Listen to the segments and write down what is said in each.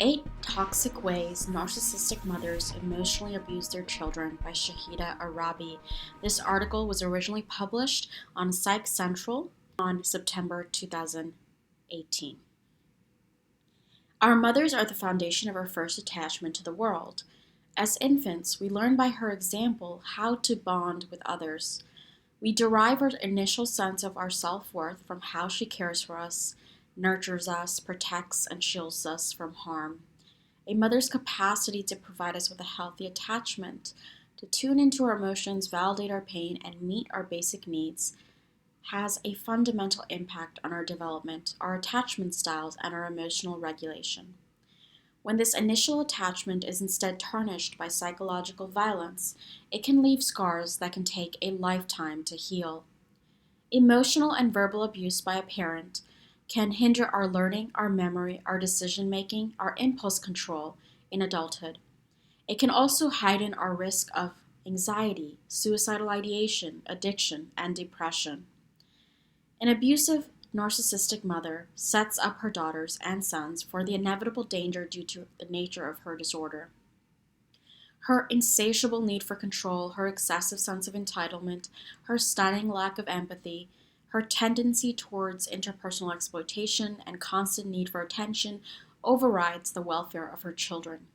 8 Toxic Ways Narcissistic Mothers Emotionally Abuse Their Children by Shahida Arabi. This article was originally published on Psych Central on September 2018. Our mothers are the foundation of our first attachment to the world. As infants, we learn by her example how to bond with others. We derive our initial sense of our self-worth from how she cares for us, nurtures us, protects, and shields us from harm. A mother's capacity to provide us with a healthy attachment, to tune into our emotions, validate our pain, and meet our basic needs has a fundamental impact on our development, our attachment styles, and our emotional regulation. When this initial attachment is instead tarnished by psychological violence, it can leave scars that can take a lifetime to heal. Emotional and verbal abuse by a parent can hinder our learning, our memory, our decision-making, our impulse control in adulthood. It can also heighten our risk of anxiety, suicidal ideation, addiction, and depression. An abusive, narcissistic mother sets up her daughters and sons for the inevitable danger due to the nature of her disorder. Her insatiable need for control, her excessive sense of entitlement, her stunning lack of empathy, her tendency towards interpersonal exploitation and constant need for attention overrides the welfare of her children.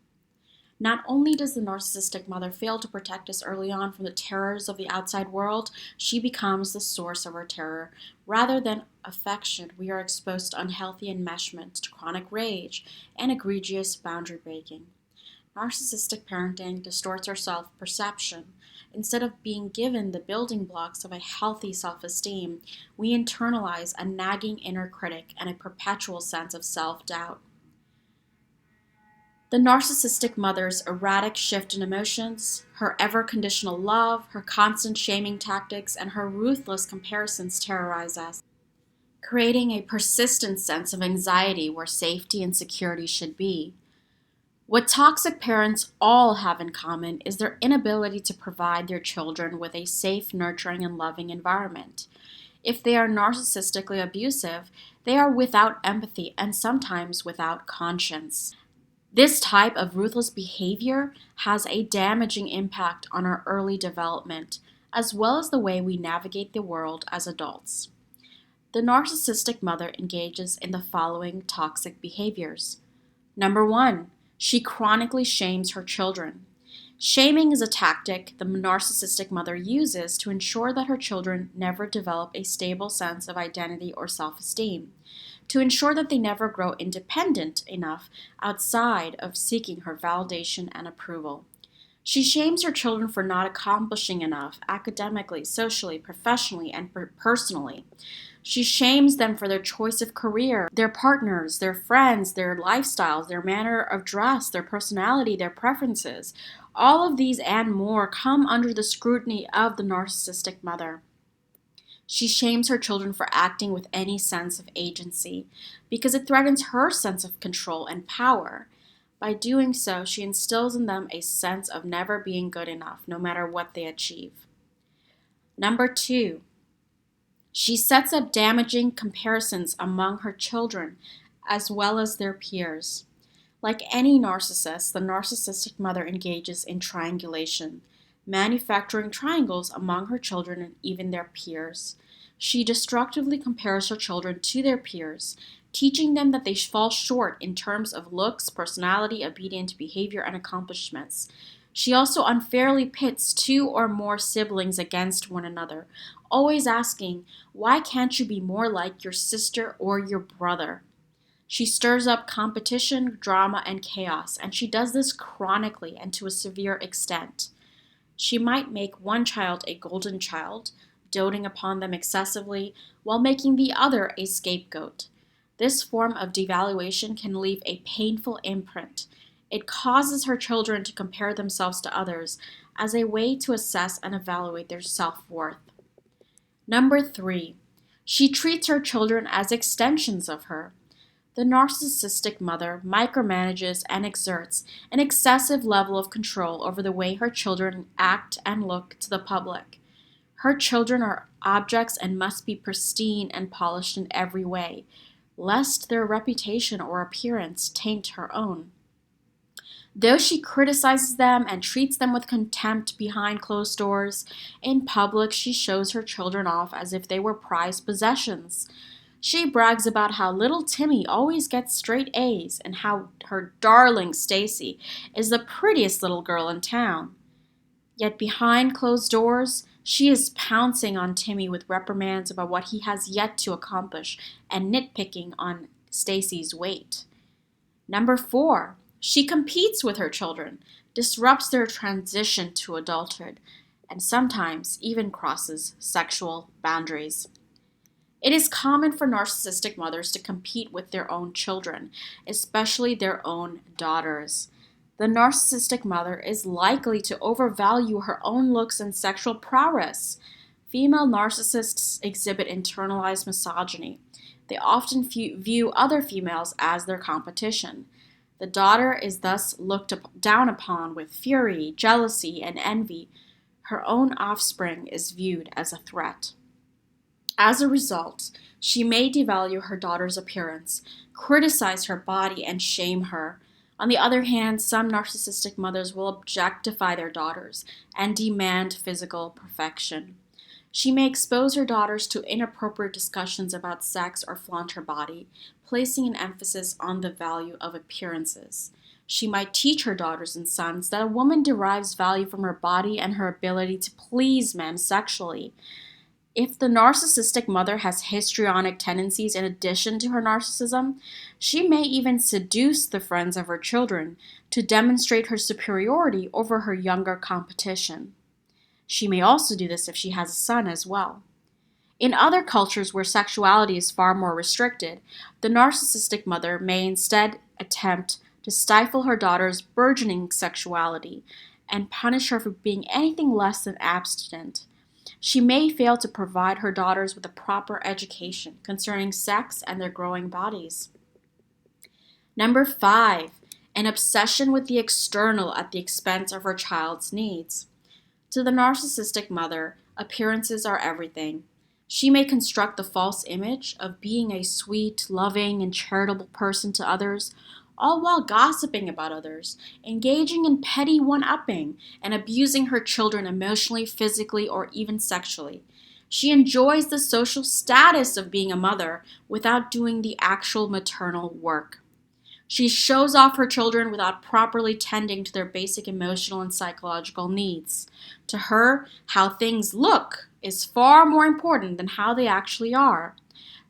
Not only does the narcissistic mother fail to protect us early on from the terrors of the outside world, she becomes the source of our terror. Rather than affection, we are exposed to unhealthy enmeshment, to chronic rage, and egregious boundary breaking. Narcissistic parenting distorts our self-perception. Instead of being given the building blocks of a healthy self-esteem, we internalize a nagging inner critic and a perpetual sense of self-doubt. The narcissistic mother's erratic shift in emotions, her ever-conditional love, her constant shaming tactics, and her ruthless comparisons terrorize us, creating a persistent sense of anxiety where safety and security should be. What toxic parents all have in common is their inability to provide their children with a safe, nurturing, and loving environment. If they are narcissistically abusive, they are without empathy and sometimes without conscience. This type of ruthless behavior has a damaging impact on our early development, as well as the way we navigate the world as adults. The narcissistic mother engages in the following toxic behaviors. Number 1, she chronically shames her children. Shaming is a tactic the narcissistic mother uses to ensure that her children never develop a stable sense of identity or self-esteem, to ensure that they never grow independent enough outside of seeking her validation and approval. She shames her children for not accomplishing enough academically, socially, professionally, and personally. She shames them for their choice of career, their partners, their friends, their lifestyles, their manner of dress, their personality, their preferences. All of these and more come under the scrutiny of the narcissistic mother. She shames her children for acting with any sense of agency because it threatens her sense of control and power. By doing so, she instills in them a sense of never being good enough, no matter what they achieve. Number 2, she sets up damaging comparisons among her children as well as their peers. Like any narcissist, the narcissistic mother engages in triangulation, manufacturing triangles among her children and even their peers. She destructively compares her children to their peers, teaching them that they fall short in terms of looks, personality, obedient behavior, and accomplishments. She also unfairly pits 2 or more siblings against one another, always asking, "Why can't you be more like your sister or your brother?" She stirs up competition, drama, and chaos, and she does this chronically and to a severe extent. She might make one child a golden child, doting upon them excessively, while making the other a scapegoat. This form of devaluation can leave a painful imprint. It causes her children to compare themselves to others as a way to assess and evaluate their self-worth. Number 3, she treats her children as extensions of her. The narcissistic mother micromanages and exerts an excessive level of control over the way her children act and look to the public. Her children are objects and must be pristine and polished in every way, lest their reputation or appearance taint her own. Though she criticizes them and treats them with contempt behind closed doors, in public she shows her children off as if they were prized possessions. She brags about how little Timmy always gets straight A's and how her darling Stacy is the prettiest little girl in town. Yet behind closed doors, she is pouncing on Timmy with reprimands about what he has yet to accomplish and nitpicking on Stacy's weight. Number 4, she competes with her children, disrupts their transition to adulthood, and sometimes even crosses sexual boundaries. It is common for narcissistic mothers to compete with their own children, especially their own daughters. The narcissistic mother is likely to overvalue her own looks and sexual prowess. Female narcissists exhibit internalized misogyny. They often view other females as their competition. The daughter is thus looked down upon with fury, jealousy, and envy. Her own offspring is viewed as a threat. As a result, she may devalue her daughter's appearance, criticize her body, and shame her. On the other hand, some narcissistic mothers will objectify their daughters and demand physical perfection. She may expose her daughters to inappropriate discussions about sex or flaunt her body, placing an emphasis on the value of appearances. She might teach her daughters and sons that a woman derives value from her body and her ability to please men sexually. If the narcissistic mother has histrionic tendencies in addition to her narcissism, she may even seduce the friends of her children to demonstrate her superiority over her younger competition. She may also do this if she has a son as well. In other cultures where sexuality is far more restricted, the narcissistic mother may instead attempt to stifle her daughter's burgeoning sexuality and punish her for being anything less than abstinent. She may fail to provide her daughters with a proper education concerning sex and their growing bodies. Number 5, an obsession with the external at the expense of her child's needs. To the narcissistic mother, appearances are everything. She may construct the false image of being a sweet, loving, and charitable person to others, all while gossiping about others, engaging in petty one-upping, and abusing her children emotionally, physically, or even sexually. She enjoys the social status of being a mother without doing the actual maternal work. She shows off her children without properly tending to their basic emotional and psychological needs. To her, how things look is far more important than how they actually are.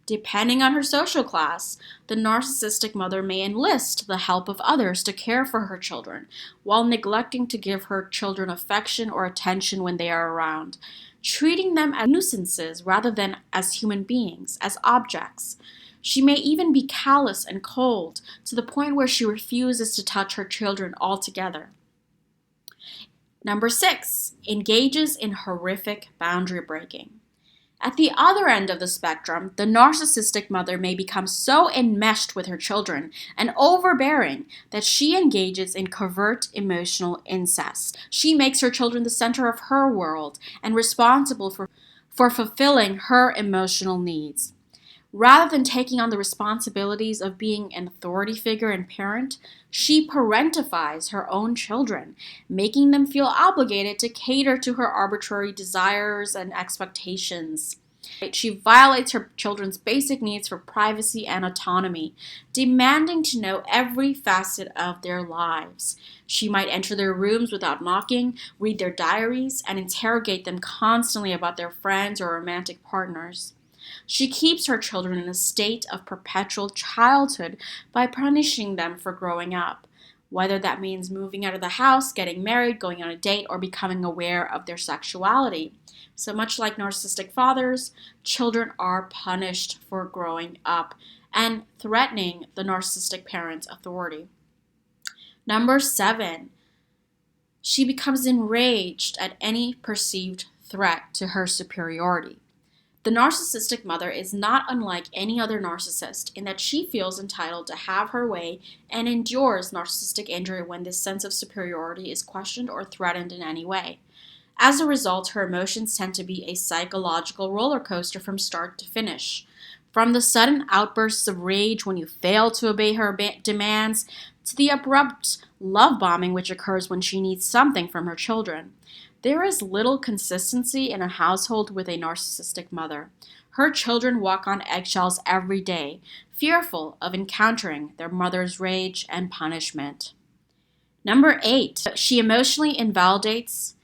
Depending on her social class, the narcissistic mother may enlist the help of others to care for her children, while neglecting to give her children affection or attention when they are around, treating them as nuisances rather than as human beings, as objects. She may even be callous and cold, to the point where she refuses to touch her children altogether. Number 6, engages in horrific boundary breaking. At the other end of the spectrum, the narcissistic mother may become so enmeshed with her children and overbearing that she engages in covert emotional incest. She makes her children the center of her world and responsible for fulfilling her emotional needs. Rather than taking on the responsibilities of being an authority figure and parent, she parentifies her own children, making them feel obligated to cater to her arbitrary desires and expectations. She violates her children's basic needs for privacy and autonomy, demanding to know every facet of their lives. She might enter their rooms without knocking, read their diaries, and interrogate them constantly about their friends or romantic partners. She keeps her children in a state of perpetual childhood by punishing them for growing up, whether that means moving out of the house, getting married, going on a date, or becoming aware of their sexuality. So much like narcissistic fathers, children are punished for growing up and threatening the narcissistic parent's authority. Number 7, she becomes enraged at any perceived threat to her superiority. The narcissistic mother is not unlike any other narcissist in that she feels entitled to have her way and endures narcissistic injury when this sense of superiority is questioned or threatened in any way. As a result, her emotions tend to be a psychological roller coaster from start to finish. From the sudden outbursts of rage when you fail to obey her demands, to the abrupt love bombing which occurs when she needs something from her children. There is little consistency in a household with a narcissistic mother. Her children walk on eggshells every day, fearful of encountering their mother's rage and punishment. Number 8, she emotionally invalidates,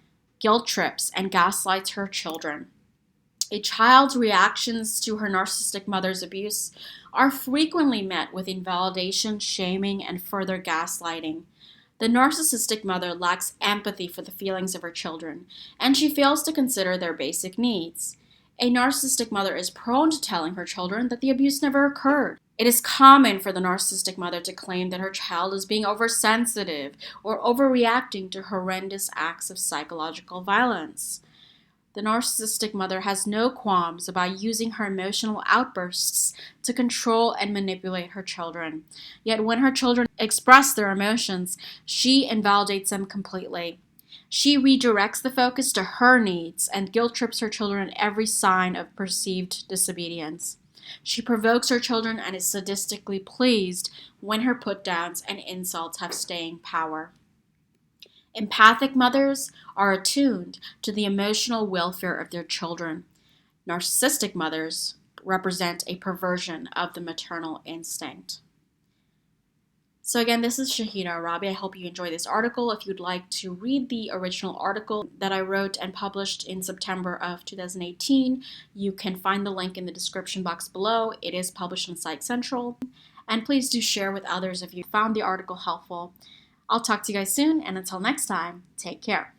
guilt trips, and gaslights her children. A child's reactions to her narcissistic mother's abuse are frequently met with invalidation, shaming, and further gaslighting. The narcissistic mother lacks empathy for the feelings of her children, and she fails to consider their basic needs. A narcissistic mother is prone to telling her children that the abuse never occurred. It is common for the narcissistic mother to claim that her child is being oversensitive or overreacting to horrendous acts of psychological violence. The narcissistic mother has no qualms about using her emotional outbursts to control and manipulate her children. Yet when her children express their emotions, she invalidates them completely. She redirects the focus to her needs and guilt trips her children at every sign of perceived disobedience. She provokes her children and is sadistically pleased when her put-downs and insults have staying power. Empathic mothers are attuned to the emotional welfare of their children. Narcissistic mothers represent a perversion of the maternal instinct. So again, this is Shahida Arabi. I hope you enjoyed this article. If you'd like to read the original article that I wrote and published in September of 2018, you can find the link in the description box below. It is published on Psych Central. And please do share with others if you found the article helpful. I'll talk to you guys soon, and until next time, take care.